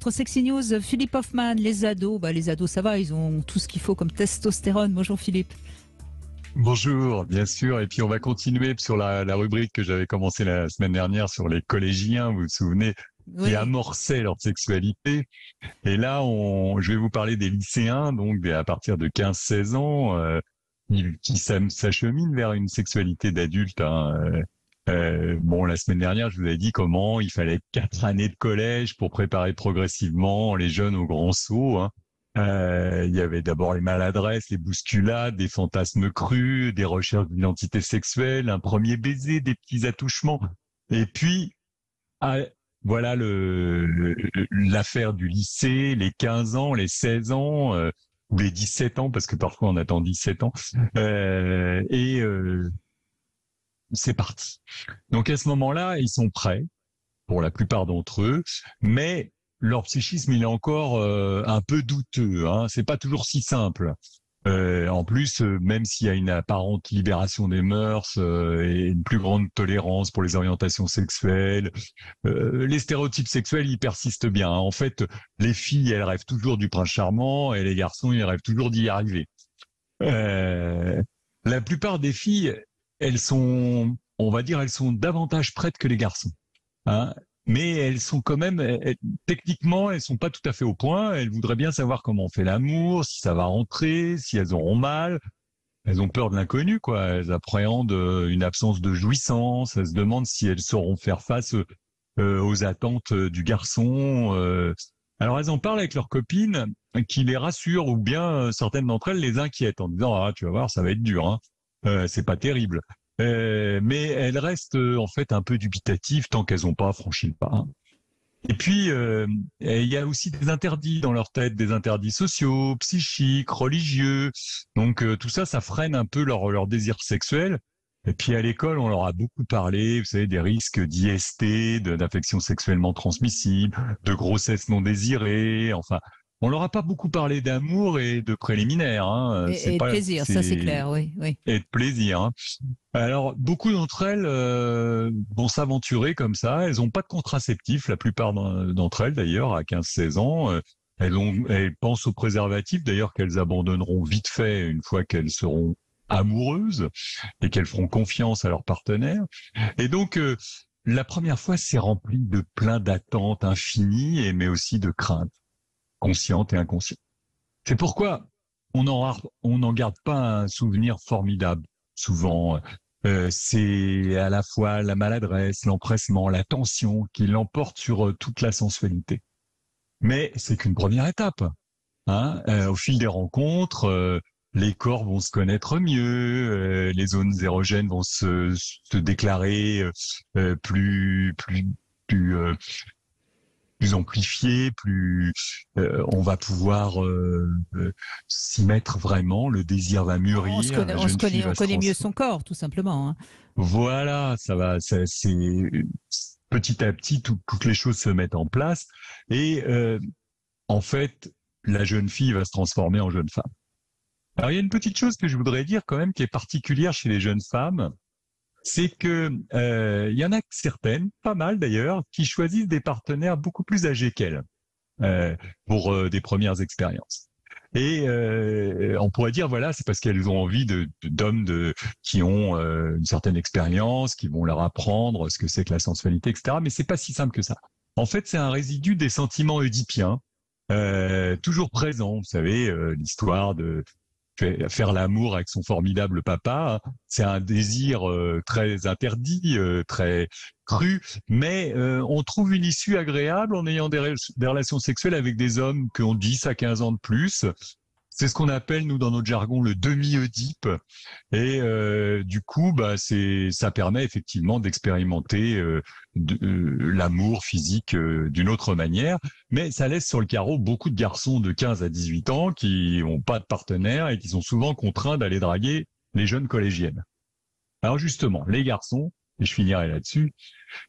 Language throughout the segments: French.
notre Sexy News, Philippe Hoffman, les ados ça va, ils ont tout ce qu'il faut comme testostérone. Bonjour Philippe. Bonjour, bien sûr. Et puis on va continuer sur la rubrique que j'avais commencé la semaine dernière sur les collégiens, vous vous souvenez, qui Oui, amorçaient leur sexualité. Et là, je vais vous parler des lycéens, donc à partir de 15-16 ans, qui s'acheminent vers une sexualité d'adulte. Hein. Bon, la semaine dernière, je vous avais dit comment il fallait 4 années de collège pour préparer progressivement les jeunes au grand saut. Hein. Il y avait d'abord les maladresses, les bousculades, des fantasmes crus, des recherches d'identité sexuelle, un premier baiser, des petits attouchements. Et puis, ah, voilà l'affaire du lycée, les 15 ans, les 16 ans, ou les 17 ans, parce que parfois on attend 17 ans. C'est parti. Donc à ce moment-là, ils sont prêts, pour la plupart d'entre eux, mais leur psychisme il est encore un peu douteux. Hein. C'est pas toujours si simple. En plus, même s'il y a une apparente libération des mœurs et une plus grande tolérance pour les orientations sexuelles, les stéréotypes sexuels ils persistent bien. Hein. En fait, les filles elles rêvent toujours du prince charmant et les garçons ils rêvent toujours d'y arriver. Euh, la plupart des filles, elles sont, on va dire, elles sont davantage prêtes que les garçons. Hein, mais elles sont quand même, techniquement, elles sont pas tout à fait au point. Elles voudraient bien savoir comment on fait l'amour, si ça va rentrer, si elles auront mal. Elles ont peur de l'inconnu, quoi. Elles appréhendent une absence de jouissance. Elles se demandent si elles sauront faire face aux attentes du garçon. Alors elles en parlent avec leurs copines qui les rassurent ou bien certaines d'entre elles les inquiètent en disant ah tu vas voir ça va être dur, hein. C'est pas terrible. Mais elles restent en fait un peu dubitatives tant qu'elles n'ont pas franchi le pas. Hein. Et puis il y a aussi des interdits dans leur tête, des interdits sociaux, psychiques, religieux. Donc tout ça, ça freine un peu leur désir sexuel. Et puis à l'école, on leur a beaucoup parlé, vous savez, des risques d'IST, d'infections sexuellement transmissibles, de grossesse non désirée. Enfin, on leur a pas beaucoup parlé d'amour et de préliminaires. Hein. C'est et de pas, plaisir, ça c'est c'est clair, oui, oui. et de plaisir. Hein. Alors, beaucoup d'entre elles vont s'aventurer comme ça. Elles n'ont pas de contraceptif, la plupart d'entre elles d'ailleurs, à 15-16 ans. Elles pensent au préservatif, d'ailleurs qu'elles abandonneront vite fait une fois qu'elles seront amoureuses et qu'elles feront confiance à leur partenaire. Et donc, la première fois, c'est rempli de plein d'attentes infinies, mais aussi de craintes, conscientes et inconscientes. C'est pourquoi on n'en garde pas un souvenir formidable. Souvent, c'est à la fois la maladresse, l'empressement, la tension qui l'emporte sur toute la sensualité. Mais c'est qu'une première étape. Hein. Au fil des rencontres, les corps vont se connaître mieux, les zones érogènes vont se déclarer plus, plus amplifiées, plus on va pouvoir s'y mettre vraiment, le désir va mûrir, la jeune fille On va se connaît mieux transformer. son corps, tout simplement. Hein. Voilà, c'est petit à petit toutes les choses se mettent en place et en fait la jeune fille va se transformer en jeune femme. Alors il y a une petite chose que je voudrais dire quand même qui est particulière chez les jeunes femmes, c'est que il y en a certaines, pas mal d'ailleurs, qui choisissent des partenaires beaucoup plus âgés qu'elles euh, pour des premières expériences. Et on pourrait dire voilà, c'est parce qu'elles ont envie d'hommes qui ont une certaine expérience, qui vont leur apprendre ce que c'est que la sensualité, etc. Mais c'est pas si simple que ça. En fait, c'est un résidu des sentiments oedipiens, toujours présents. Vous savez, l'histoire de faire l'amour avec son formidable papa, hein. C'est un désir très interdit, très cru, mais on trouve une issue agréable en ayant des relations sexuelles avec des hommes qui ont 10 à 15 ans de plus. C'est ce qu'on appelle, nous, dans notre jargon, le demi-Oedipe. Et du coup, bah, ça permet effectivement d'expérimenter l'amour physique d'une autre manière. Mais ça laisse sur le carreau beaucoup de garçons de 15 à 18 ans qui n'ont pas de partenaire et qui sont souvent contraints d'aller draguer les jeunes collégiennes. Alors justement, les garçons, et je finirai là-dessus,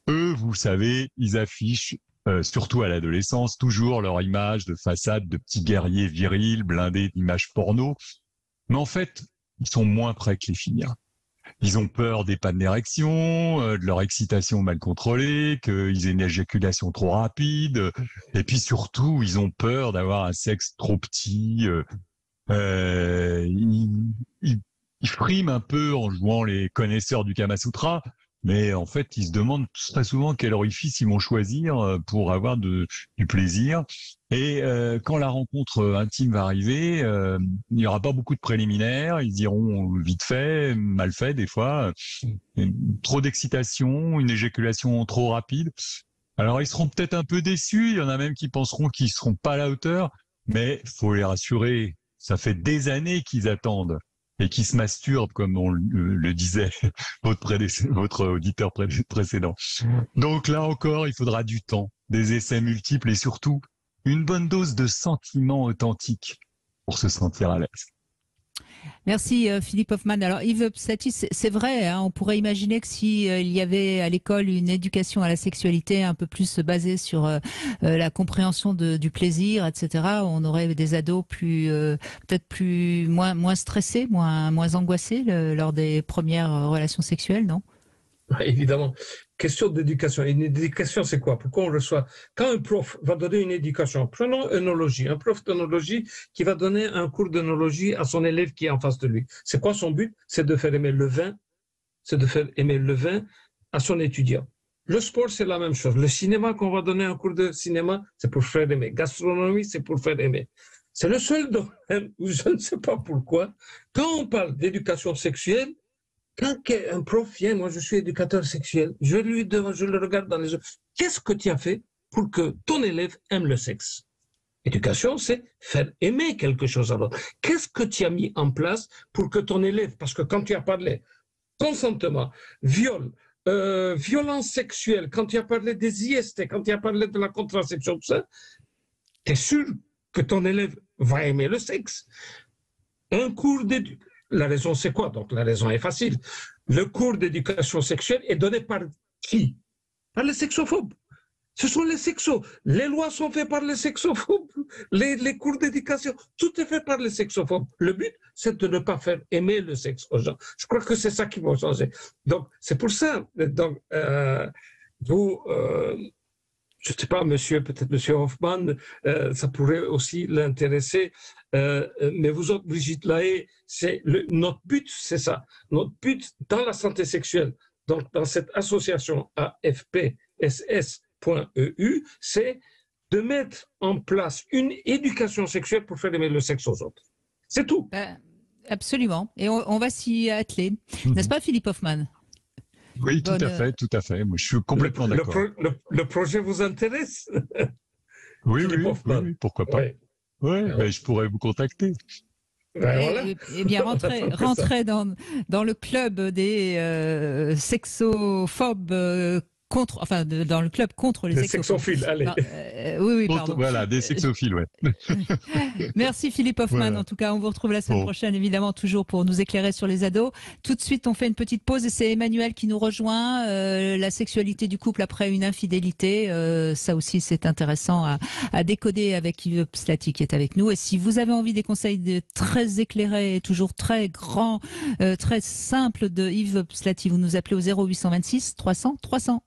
eux, vous savez, ils affichent, surtout à l'adolescence, toujours leur image de façade de petits guerriers virils, blindés d'images porno. Mais en fait, ils sont moins prêts que les filles. Hein. Ils ont peur des pannes d'érection, de leur excitation mal contrôlée, qu'ils aient une éjaculation trop rapide, et puis surtout, ils ont peur d'avoir un sexe trop petit. Ils friment un peu en jouant les connaisseurs du Kama Sutra, mais en fait, ils se demandent très souvent quel orifice ils vont choisir pour avoir du plaisir. Et quand la rencontre intime va arriver, il n'y aura pas beaucoup de préliminaires, ils iront vite fait, mal fait des fois, trop d'excitation, une éjaculation trop rapide. Alors ils seront peut-être un peu déçus, il y en a même qui penseront qu'ils seront pas à la hauteur, mais faut les rassurer, ça fait des années qu'ils attendent et qu'ils se masturbent, comme on le disait votre auditeur précédent. Donc là encore, il faudra du temps, des essais multiples et surtout une bonne dose de sentiments authentiques pour se sentir à l'aise. Merci Philippe Hoffman. Alors Yves Psati, c'est vrai, hein, on pourrait imaginer que si il y avait à l'école une éducation à la sexualité un peu plus basée sur la compréhension du plaisir, etc., on aurait des ados peut-être moins stressés, moins angoissés lors des premières relations sexuelles, non? Évidemment. Question d'éducation. Une éducation, c'est quoi? Pourquoi on reçoit? Quand un prof va donner une éducation, prenons œnologie, un prof d'œnologie qui va donner un cours d'œnologie à son élève qui est en face de lui. C'est quoi son but? C'est de faire aimer le vin, à son étudiant. Le sport, c'est la même chose. Le cinéma, qu'on va donner un cours de cinéma, c'est pour faire aimer. Gastronomie, c'est pour faire aimer. C'est le seul domaine où je ne sais pas pourquoi, quand on parle d'éducation sexuelle, quand un prof vient, moi je suis éducateur sexuel, je le regarde dans les yeux. Qu'est-ce que tu as fait pour que ton élève aime le sexe? Éducation, c'est faire aimer quelque chose à l'autre. Qu'est-ce que tu as mis en place pour que ton élève, parce que quand tu as parlé consentement, viol, violence sexuelle, quand tu as parlé des IST, quand tu as parlé de la contraception, tout ça, tu es sûr que ton élève va aimer le sexe? Un cours d'éducation. La raison, c'est quoi? Donc, la raison est facile. Le cours d'éducation sexuelle est donné par qui? Par les sexophobes. Ce sont les sexos. Les lois sont faites par les sexophobes. Les cours d'éducation, tout est fait par les sexophobes. Le but, c'est de ne pas faire aimer le sexe aux gens. Je crois que c'est ça qui va changer. Donc, c'est pour ça. Donc, je ne sais pas, peut-être monsieur Hoffman, ça pourrait aussi l'intéresser, mais vous autres, Brigitte Lahaye, notre but, c'est ça. Notre but dans la santé sexuelle, donc dans cette association afpss.eu, c'est de mettre en place une éducation sexuelle pour faire aimer le sexe aux autres. C'est tout. Absolument. Et on va s'y atteler. N'est-ce pas, Philippe Hoffman? Oui, tout à fait, tout à fait. Moi, je suis complètement d'accord. Le projet vous intéresse? Oui, pourquoi pas. Oui, ben, je pourrais vous contacter. Voilà. Eh bien, rentrez dans le club des sexophobes dans le club contre les sexophiles. Allez. Oui, pardon. Voilà, des sexophiles, ouais. Merci Philippe Hoffman. Voilà. En tout cas, on vous retrouve la semaine prochaine, évidemment, toujours pour nous éclairer sur les ados. Tout de suite, on fait une petite pause et c'est Emmanuel qui nous rejoint. La sexualité du couple après une infidélité. Ça aussi, c'est intéressant à décoder avec Yves Psati qui est avec nous. Et si vous avez envie des conseils très éclairés, toujours très grands, très simples de Yves Psati, vous nous appelez au 0826 300 300.